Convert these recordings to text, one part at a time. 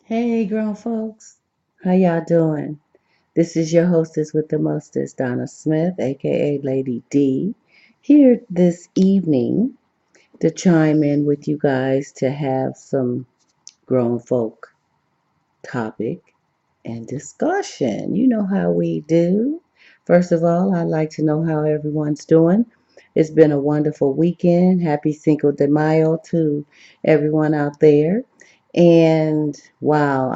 Hey, grown folks. How y'all doing? This is your hostess with the mostest, Donna Smith, aka Lady D, here this evening to chime in with you guys to have some grown folk topic and discussion. You know how we do. First of all, I'd like to know how everyone's doing. It's been a wonderful weekend. Happy Cinco de Mayo to everyone out there. And wow,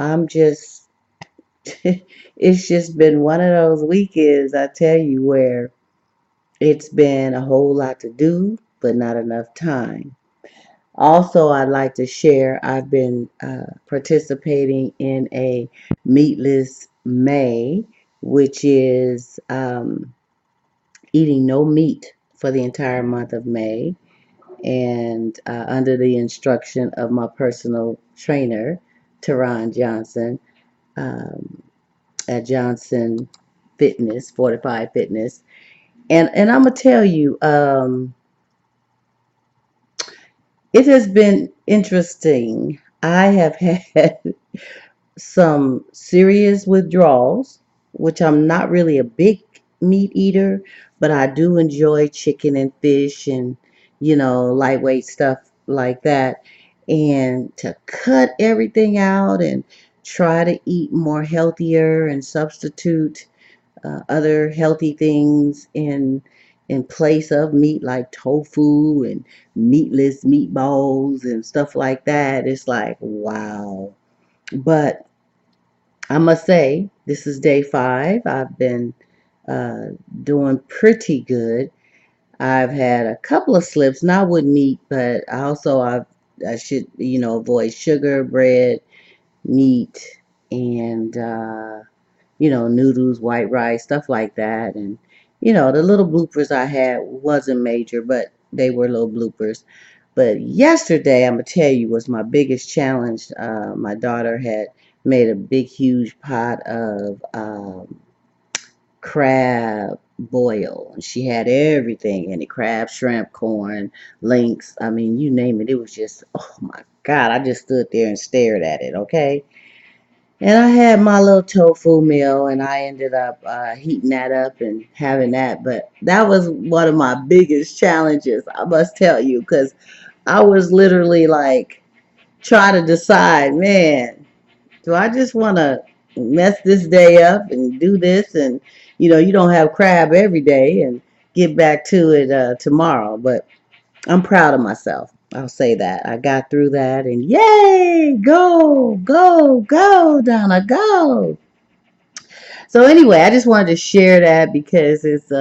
it's just been one of those weekends, I tell you, where it's been a whole lot to do, but not enough time. Also, I'd like to share I've been participating in a Meatless May, which is eating no meat for the entire month of May, and under the instruction of my personal trainer, Teron Johnson. Um, at Johnson Fitness, Fortified Fitness. And I'm gonna tell you, it has been interesting. I have had some serious withdrawals, which I'm not really a big meat eater, but I do enjoy chicken and fish and, lightweight stuff like that. And to cut everything out and try to eat more healthier and substitute other healthy things in place of meat like tofu and meatless meatballs and stuff like that. It's like wow. But I must say, this is day 5. I've been uh, doing pretty good. I've had a couple of slips, not with meat, but I should avoid sugar, bread, meat, and noodles, white rice, stuff like that. And the little bloopers I had wasn't major, but they were little bloopers. But yesterday, I'm gonna tell you, was my biggest challenge. My daughter had made a big, huge pot of crab boil, and she had everything in it: crab, shrimp, corn, links. I mean, you name it. It was just, oh my God! I just stood there and stared at it. Okay. And I had my little tofu meal, and I ended up heating that up and having that. But that was one of my biggest challenges, I must tell you, because I was literally like trying to decide, man, do I just want to mess this day up and do this? And, you don't have crab every day and get back to it tomorrow. But I'm proud of myself. I'll say that. I got through that and yay, go, go, go, Donna, go. So anyway, I just wanted to share that because it's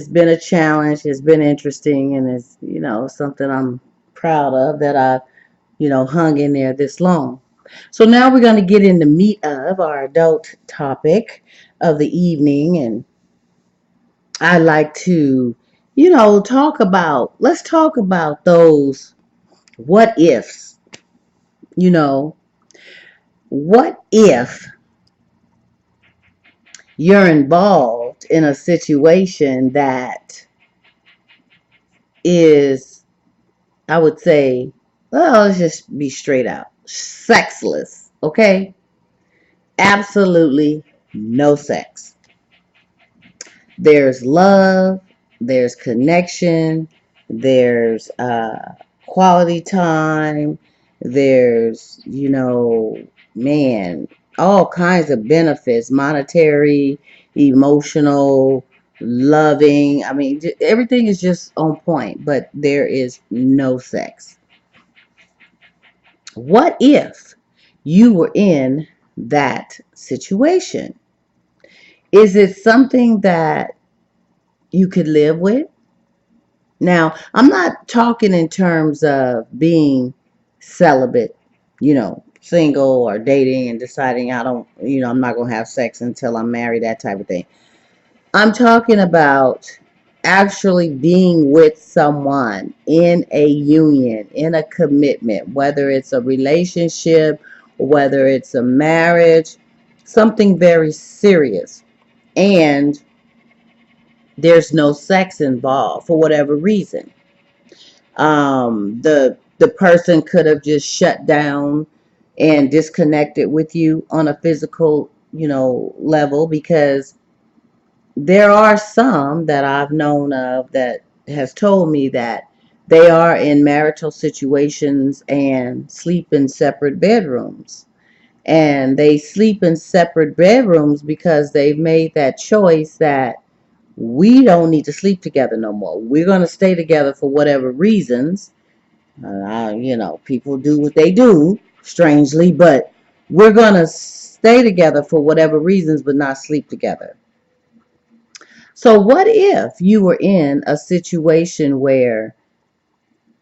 been a challenge, it's been interesting, and it's something I'm proud of that I hung in there this long. So now we're going to get in the meat of our adult topic of the evening, and I like to let's talk about those what ifs. You know, what if you're involved in a situation that is, I would say, well, let's just be straight out sexless, okay? Absolutely no sex. There's love, there's connection, there's quality time, there's, man, all kinds of benefits: monetary, emotional, loving. I mean, everything is just on point, but there is no sex. What if you were in that situation? Is it something that you could live with? Now, I'm not talking in terms of being celibate, single or dating and deciding I don't, I'm not going to have sex until I'm married, that type of thing. I'm talking about actually being with someone in a union, in a commitment, whether it's a relationship, whether it's a marriage, something very serious. And there's no sex involved for whatever reason. The person could have just shut down and disconnected with you on a physical, level, because there are some that I've known of that has told me that they are in marital situations and sleep in separate bedrooms. And they sleep in separate bedrooms because they've made that choice that we don't need to sleep together no more. We're going to stay together for whatever reasons. People do what they do, strangely, but we're going to stay together for whatever reasons, but not sleep together. So, what if you were in a situation where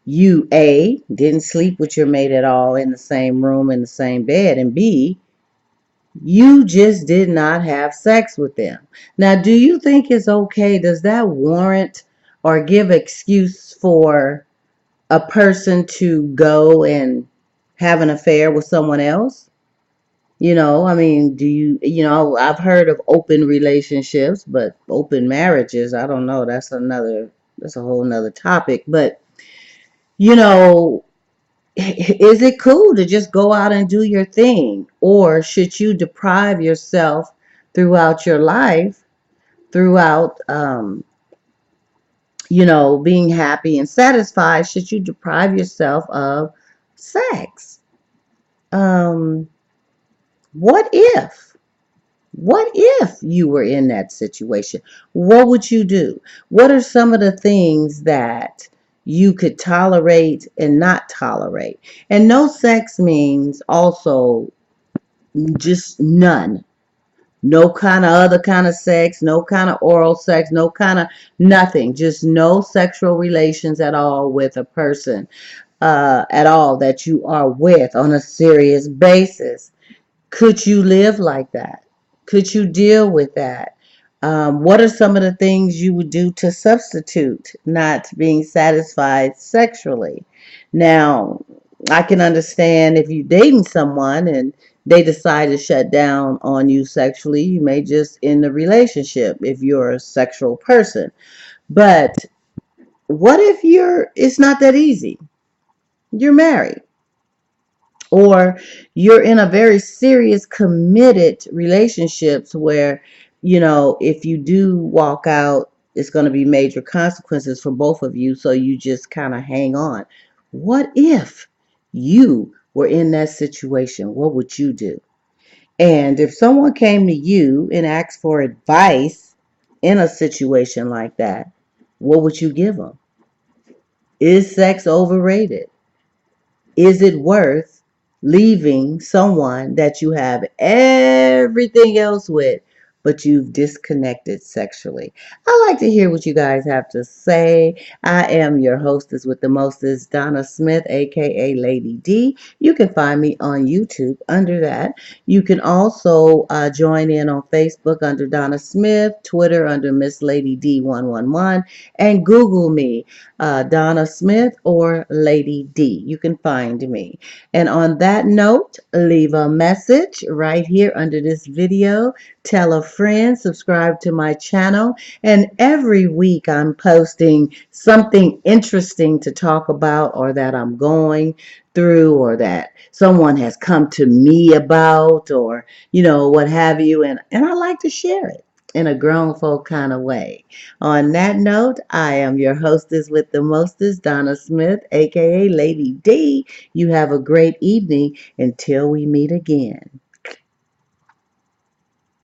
you, A, didn't sleep with your mate at all in the same room, in the same bed, and B, you just did not have sex with them? Now, do you think it's okay? Does that warrant or give excuse for a person to go and have an affair with someone else? I mean, I've heard of open relationships, but open marriages, I don't know. That's a whole nother topic. But, you know, is it cool to just go out and do your thing? Or should you deprive yourself throughout your life, throughout, being happy and satisfied? Should you deprive yourself of sex? Um, what if? What if you were in that situation? What would you do? What are some of the things that you could tolerate and not tolerate? And no sex means also just none. No kind of other kind of sex, no kind of oral sex, no kind of nothing. Just no sexual relations at all with a person at all that you are with on a serious basis. Could you live like that? Could you deal with that? What are some of the things you would do to substitute not being satisfied sexually? Now, I can understand if you're dating someone and they decide to shut down on you sexually, you may just end the relationship if you're a sexual person. But what if it's not that easy? You're married, or you're in a very serious committed relationships where if you do walk out, it's going to be major consequences for both of you, so you just kind of hang on. What if you were in that situation? What would you do? And if someone came to you and asked for advice in a situation like that, what would you give them? Is sex overrated? Is it worth leaving someone that you have everything else with, but you've disconnected sexually? I like to hear what you guys have to say. I am your hostess with the mostest, Donna Smith, aka Lady D. You can find me on YouTube under that. You can also join in on Facebook under Donna Smith, Twitter under Miss Lady D111, and Google me, Donna Smith or Lady D. You can find me. And on that note, leave a message right here under this video. Tell a friend, subscribe to my channel. And every week I'm posting something interesting to talk about, or that I'm going through, or that someone has come to me about, or what have you. And I like to share it in a grown folk kind of way. On that note, I am your hostess with the mostest, Donna Smith, aka Lady D. You have a great evening until we meet again.